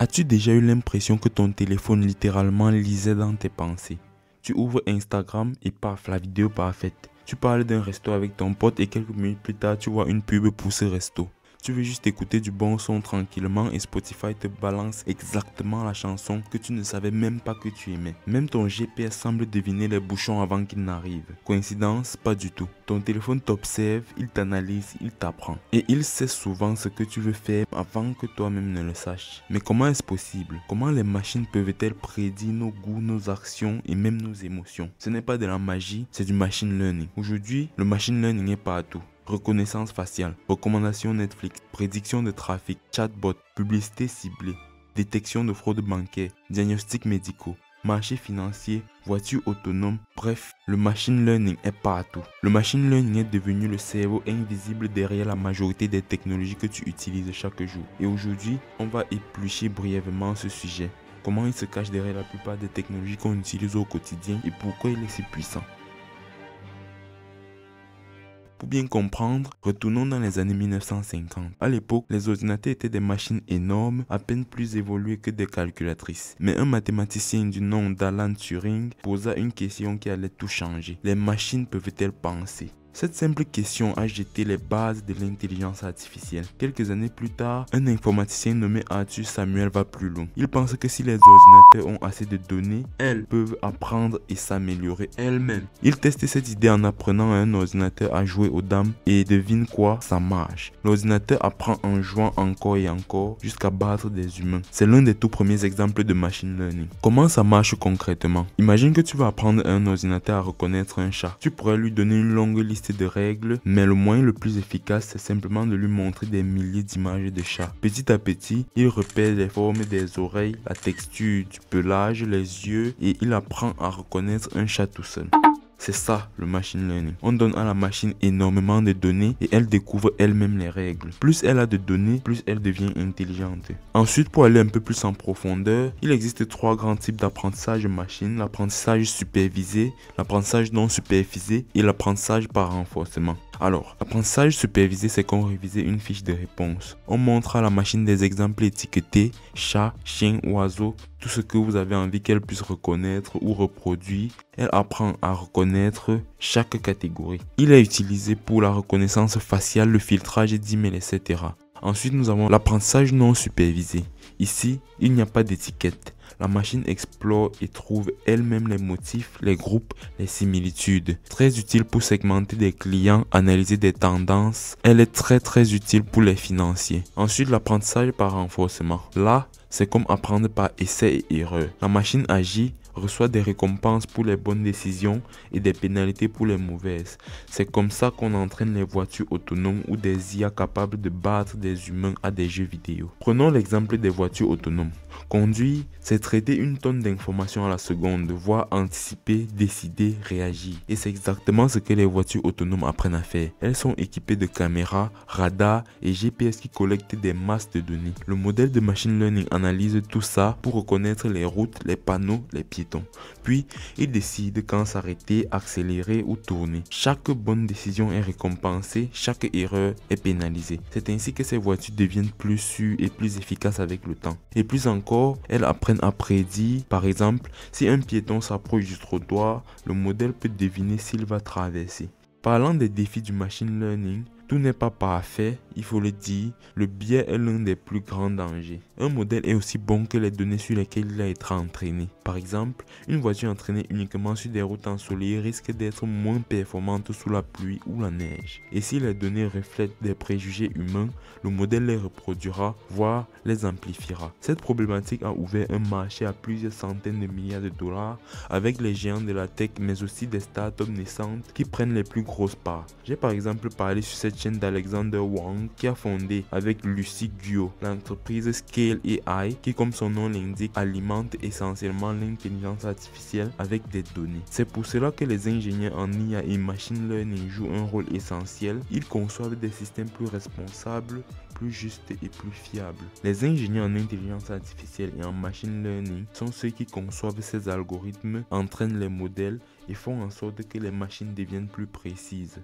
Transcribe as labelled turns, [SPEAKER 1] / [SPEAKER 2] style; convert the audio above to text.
[SPEAKER 1] As-tu déjà eu l'impression que ton téléphone littéralement lisait dans tes pensées? Tu ouvres Instagram et paf, la vidéo parfaite. Tu parles d'un resto avec ton pote et quelques minutes plus tard, tu vois une pub pour ce resto. Tu veux juste écouter du bon son tranquillement et Spotify te balance exactement la chanson que tu ne savais même pas que tu aimais. Même ton GPS semble deviner les bouchons avant qu'ils n'arrivent. Coïncidence? Pas du tout. Ton téléphone t'observe, il t'analyse, il t'apprend. Et il sait souvent ce que tu veux faire avant que toi-même ne le saches. Mais comment est-ce possible? Comment les machines peuvent-elles prédire nos goûts, nos actions et même nos émotions? Ce n'est pas de la magie, c'est du machine learning. Aujourd'hui, le machine learning est partout. Reconnaissance faciale, recommandations Netflix, prédiction de trafic, chatbot, publicité ciblée, détection de fraude bancaire, diagnostics médicaux, marché financier, voitures autonomes, bref, le machine learning est partout. Le machine learning est devenu le cerveau invisible derrière la majorité des technologies que tu utilises chaque jour. Et aujourd'hui, on va éplucher brièvement ce sujet. Comment il se cache derrière la plupart des technologies qu'on utilise au quotidien et pourquoi il est si puissant. Pour bien comprendre, retournons dans les années 1950. À l'époque, les ordinateurs étaient des machines énormes, à peine plus évoluées que des calculatrices. Mais un mathématicien du nom d'Alan Turing posa une question qui allait tout changer. Les machines peuvent-elles penser? Cette simple question a jeté les bases de l'intelligence artificielle. Quelques années plus tard, un informaticien nommé Arthur Samuel va plus loin. Il pense que si les ordinateurs ont assez de données, elles peuvent apprendre et s'améliorer elles-mêmes. Il teste cette idée en apprenant à un ordinateur à jouer aux dames et devine quoi, ça marche. L'ordinateur apprend en jouant encore et encore jusqu'à battre des humains. C'est l'un des tout premiers exemples de machine learning. Comment ça marche concrètement? Imagine que tu vas apprendre à un ordinateur à reconnaître un chat. Tu pourrais lui donner une longue liste de règles, mais le moyen le plus efficace, c'est simplement de lui montrer des milliers d'images de chats. Petit à petit, il repère les formes des oreilles, la texture du pelage, les yeux, et il apprend à reconnaître un chat tout seul. C'est ça le machine learning. On donne à la machine énormément de données et elle découvre elle-même les règles. Plus elle a de données, plus elle devient intelligente. Ensuite, pour aller un peu plus en profondeur, il existe trois grands types d'apprentissage machine. L'apprentissage supervisé, l'apprentissage non supervisé et l'apprentissage par renforcement. Alors, l'apprentissage supervisé, c'est comme réviser une fiche de réponse. On montre à la machine des exemples étiquetés, chat, chien, oiseau, tout ce que vous avez envie qu'elle puisse reconnaître ou reproduire. Elle apprend à reconnaître chaque catégorie. Il est utilisé pour la reconnaissance faciale, le filtrage d'emails, etc. Ensuite, nous avons l'apprentissage non supervisé. Ici, il n'y a pas d'étiquette. La machine explore et trouve elle-même les motifs, les groupes, les similitudes. Très utile pour segmenter des clients, analyser des tendances. Elle est très utile pour les financiers. Ensuite, l'apprentissage par renforcement. Là, c'est comme apprendre par essai et erreur. La machine agit, reçoit des récompenses pour les bonnes décisions et des pénalités pour les mauvaises. C'est comme ça qu'on entraîne les voitures autonomes ou des IA capables de battre des humains à des jeux vidéo. Prenons l'exemple des voitures autonomes. Conduire, c'est traiter une tonne d'informations à la seconde, voire anticiper, décider, réagir. Et c'est exactement ce que les voitures autonomes apprennent à faire. Elles sont équipées de caméras, radars et GPS qui collectent des masses de données. Le modèle de machine learning analyse tout ça pour reconnaître les routes, les panneaux, les piétons. Puis, il décide quand s'arrêter, accélérer ou tourner. Chaque bonne décision est récompensée, chaque erreur est pénalisée. C'est ainsi que ces voitures deviennent plus sûres et plus efficaces avec le temps. Et plus encore, elles apprennent à prédire. Par exemple, si un piéton s'approche du trottoir, le modèle peut deviner s'il va traverser. Parlant des défis du machine learning, tout n'est pas parfait, il faut le dire, le biais est l'un des plus grands dangers. Un modèle est aussi bon que les données sur lesquelles il a été entraîné. Par exemple, une voiture entraînée uniquement sur des routes ensoleillées risque d'être moins performante sous la pluie ou la neige. Et si les données reflètent des préjugés humains, le modèle les reproduira, voire les amplifiera. Cette problématique a ouvert un marché à plusieurs centaines de milliards de dollars avec les géants de la tech mais aussi des startups naissantes qui prennent les plus grosses parts. J'ai par exemple parlé sur cette chaîne d'Alexander Wang qui a fondé avec Lucy Guo l'entreprise Scale AI qui, comme son nom l'indique, alimente essentiellement l'intelligence artificielle avec des données. C'est pour cela que les ingénieurs en IA et machine learning jouent un rôle essentiel. Ils conçoivent des systèmes plus responsables, plus justes et plus fiables. Les ingénieurs en intelligence artificielle et en machine learning sont ceux qui conçoivent ces algorithmes, entraînent les modèles et font en sorte que les machines deviennent plus précises.